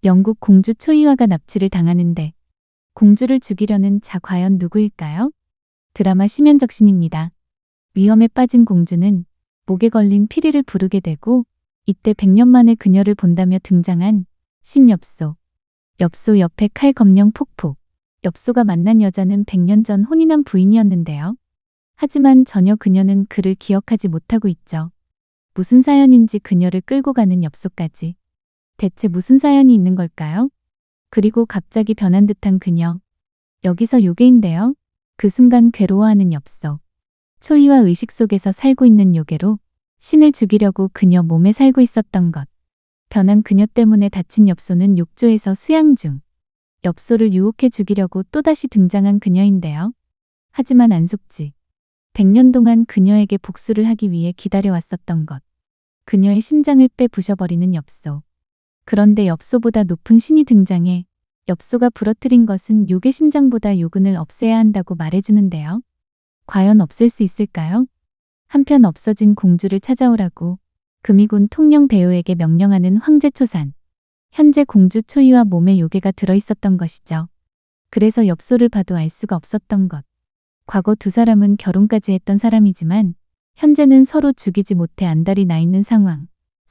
영국 공주 초이화가 납치를 당하는데 공주를 죽이려는 자 과연 누구일까요? 드라마 심연적신입니다. 위험에 빠진 공주는 목에 걸린 피리를 부르게 되고 이때 100년 만에 그녀를 본다며 등장한 신엽소. 엽소 옆에 칼 검령 폭폭. 엽소가 만난 여자는 100년 전 혼인한 부인이었는데요. 하지만 전혀 그녀는 그를 기억하지 못하고 있죠. 무슨 사연인지 그녀를 끌고 가는 엽소까지. 대체 무슨 사연이 있는 걸까요? 그리고 갑자기 변한 듯한 그녀. 여기서 요괴인데요. 그 순간 괴로워하는 엽소. 초이화 의식 속에서 살고 있는 요괴로 신을 죽이려고 그녀 몸에 살고 있었던 것. 변한 그녀 때문에 다친 엽소는 욕조에서 수양 중. 엽소를 유혹해 죽이려고 또다시 등장한 그녀인데요. 하지만 안 속지. 100년 동안 그녀에게 복수를 하기 위해 기다려왔었던 것. 그녀의 심장을 빼 부셔버리는 엽소. 그런데 엽소보다 높은 신이 등장해 엽소가 부러뜨린 것은 요괴 심장보다 요근을 없애야 한다고 말해주는데요. 과연 없앨 수 있을까요? 한편 없어진 공주를 찾아오라고 금이군 통령 배우에게 명령하는 황제 초산. 현재 공주 초이화 몸에 요괴가 들어있었던 것이죠. 그래서 엽소를 봐도 알 수가 없었던 것. 과거 두 사람은 결혼까지 했던 사람이지만 현재는 서로 죽이지 못해 안달이 나 있는 상황.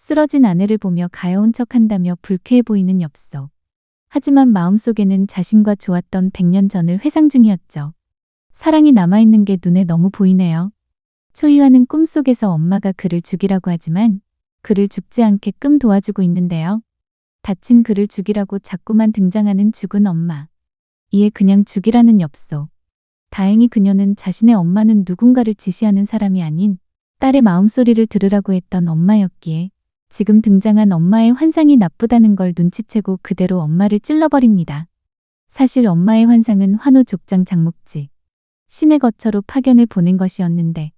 쓰러진 아내를 보며 가여운 척한다며 불쾌해 보이는 엽소. 하지만 마음속에는 자신과 좋았던 100년 전을 회상 중이었죠. 사랑이 남아있는 게 눈에 너무 보이네요. 초이화는 꿈속에서 엄마가 그를 죽이라고 하지만 그를 죽지 않게끔 도와주고 있는데요. 다친 그를 죽이라고 자꾸만 등장하는 죽은 엄마. 이에 그냥 죽이라는 엽소. 다행히 그녀는 자신의 엄마는 누군가를 지시하는 사람이 아닌 딸의 마음소리를 들으라고 했던 엄마였기에 지금 등장한 엄마의 환상이 나쁘다는 걸 눈치채고 그대로 엄마를 찔러버립니다. 사실 엄마의 환상은 환호 족장 장목지. 신의 거처로 파견을 보낸 것이었는데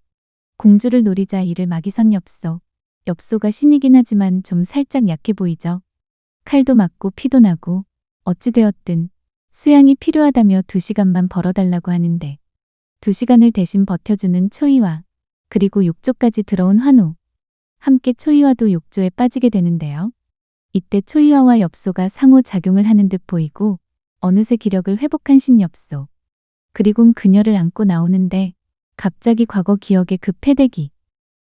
공주를 노리자 이를 막이 선 엽소. 엽소가 신이긴 하지만 좀 살짝 약해 보이죠. 칼도 맞고 피도 나고 어찌되었든 수양이 필요하다며 2시간만 벌어달라고 하는데 2시간을 대신 버텨주는 초이화. 그리고 욕조까지 들어온 환호. 함께 초이화도 욕조에 빠지게 되는데요. 이때 초이화와 엽소가 상호작용을 하는 듯 보이고 어느새 기력을 회복한 신엽소. 그리곤 그녀를 안고 나오는데 갑자기 과거 기억에 급해대기.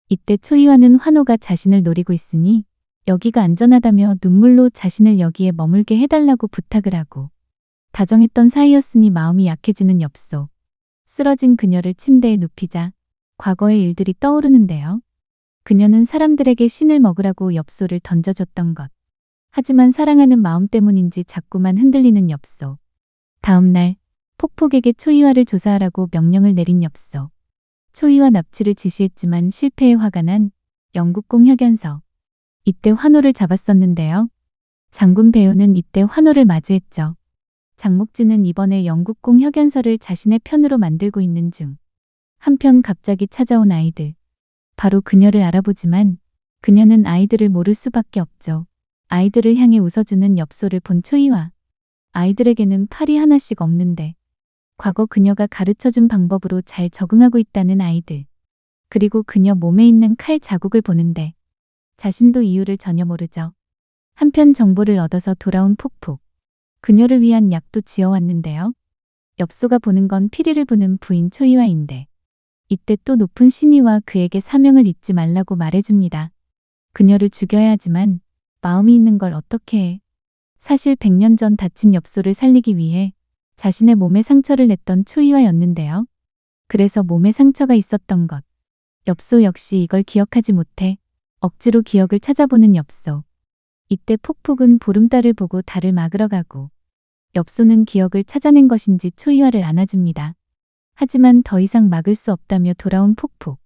이때 초이화는 환호가 자신을 노리고 있으니 여기가 안전하다며 눈물로 자신을 여기에 머물게 해달라고 부탁을 하고 다정했던 사이였으니 마음이 약해지는 엽소. 쓰러진 그녀를 침대에 눕히자 과거의 일들이 떠오르는데요. 그녀는 사람들에게 신을 먹으라고 엽소를 던져줬던 것. 하지만 사랑하는 마음 때문인지 자꾸만 흔들리는 엽소. 다음 날 폭폭에게 초이화를 조사하라고 명령을 내린 엽소. 초이화 납치를 지시했지만 실패에 화가 난 영국공 혁연서. 이때 환호를 잡았었는데요. 장군 배우는 이때 환호를 마주했죠. 장목진은 이번에 영국공 혁연서를 자신의 편으로 만들고 있는 중. 한편 갑자기 찾아온 아이들. 바로 그녀를 알아보지만 그녀는 아이들을 모를 수밖에 없죠. 아이들을 향해 웃어주는 엽소를 본 초이화. 아이들에게는 팔이 하나씩 없는데 과거 그녀가 가르쳐준 방법으로 잘 적응하고 있다는 아이들. 그리고 그녀 몸에 있는 칼 자국을 보는데 자신도 이유를 전혀 모르죠. 한편 정보를 얻어서 돌아온 폭폭. 그녀를 위한 약도 지어왔는데요. 엽소가 보는 건 피리를 부는 부인 초이화인데 이때 또 높은 신이와 그에게 사명을 잊지 말라고 말해줍니다. 그녀를 죽여야 하지만 마음이 있는 걸 어떻게 해. 사실 100년 전 다친 엽소를 살리기 위해 자신의 몸에 상처를 냈던 초이화였는데요. 그래서 몸에 상처가 있었던 것. 엽소 역시 이걸 기억하지 못해 억지로 기억을 찾아보는 엽소. 이때 폭폭은 보름달을 보고 달을 막으러 가고 엽소는 기억을 찾아낸 것인지 초이화를 안아줍니다. 하지만 더 이상 막을 수 없다며 돌아온 폭폭.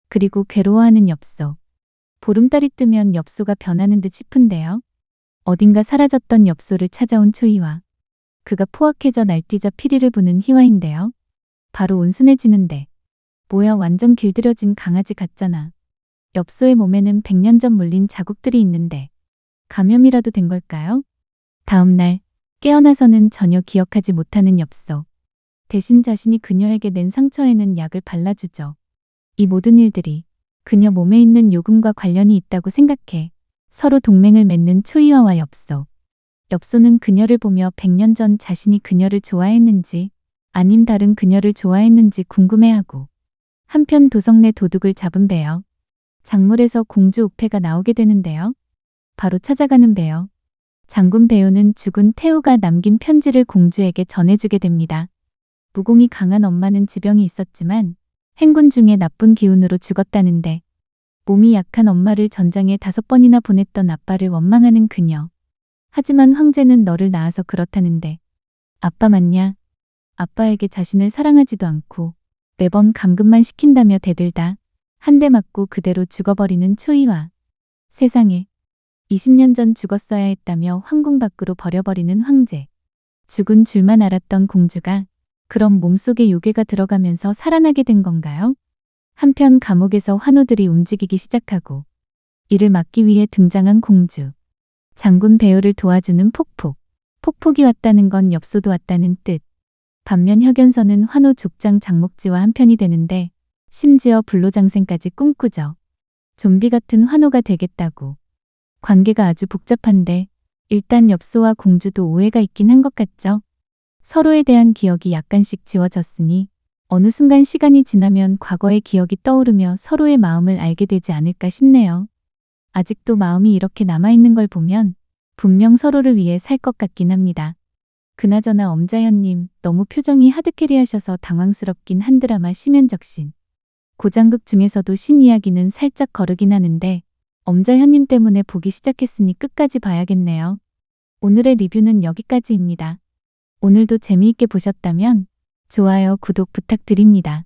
그리고 괴로워하는 엽소. 보름달이 뜨면 엽소가 변하는 듯 싶은데요. 어딘가 사라졌던 엽소를 찾아온 초이화. 그가 포악해져 날뛰자 피리를 부는 희화인데요. 바로 온순해지는데. 뭐야 완전 길들여진 강아지 같잖아. 엽소의 몸에는 100년 전 물린 자국들이 있는데 감염이라도 된 걸까요? 다음 날 깨어나서는 전혀 기억하지 못하는 엽소. 대신 자신이 그녀에게 낸 상처에는 약을 발라주죠. 이 모든 일들이 그녀 몸에 있는 요금과 관련이 있다고 생각해 서로 동맹을 맺는 초이화와 엽소. 엽소는 그녀를 보며 100년 전 자신이 그녀를 좋아했는지 아님 다른 그녀를 좋아했는지 궁금해하고 한편 도성내 도둑을 잡은 배여 작물에서 공주 옥패가 나오게 되는데요. 바로 찾아가는 배여. 장군 배우는 죽은 태우가 남긴 편지를 공주에게 전해주게 됩니다. 무공이 강한 엄마는 지병이 있었지만 행군 중에 나쁜 기운으로 죽었다는데 몸이 약한 엄마를 전장에 5번이나 보냈던 아빠를 원망하는 그녀. 하지만 황제는 너를 낳아서 그렇다는데 아빠 맞냐? 아빠에게 자신을 사랑하지도 않고 매번 감금만 시킨다며 대들다 한 대 맞고 그대로 죽어버리는 초이화. 세상에 20년 전 죽었어야 했다며 황궁 밖으로 버려버리는 황제. 죽은 줄만 알았던 공주가 그럼 몸속에 요괴가 들어가면서 살아나게 된 건가요? 한편 감옥에서 환호들이 움직이기 시작하고 이를 막기 위해 등장한 공주. 장군 배우를 도와주는 폭폭. 폭폭이 왔다는 건 엽소도 왔다는 뜻. 반면 혁연서는 환호 족장 장목지와 한편이 되는데 심지어 불로장생까지 꿈꾸죠. 좀비 같은 환호가 되겠다고. 관계가 아주 복잡한데 일단 엽소와 공주도 오해가 있긴 한 것 같죠. 서로에 대한 기억이 약간씩 지워졌으니 어느 순간 시간이 지나면 과거의 기억이 떠오르며 서로의 마음을 알게 되지 않을까 싶네요. 아직도 마음이 이렇게 남아있는 걸 보면 분명 서로를 위해 살 것 같긴 합니다. 그나저나 엄자현님 너무 표정이 하드캐리하셔서 당황스럽긴 한 드라마 심연적신. 고장극 중에서도 신 이야기는 살짝 거르긴 하는데 엄자현님 때문에 보기 시작했으니 끝까지 봐야겠네요. 오늘의 리뷰는 여기까지입니다. 오늘도 재미있게 보셨다면 좋아요, 구독 부탁드립니다.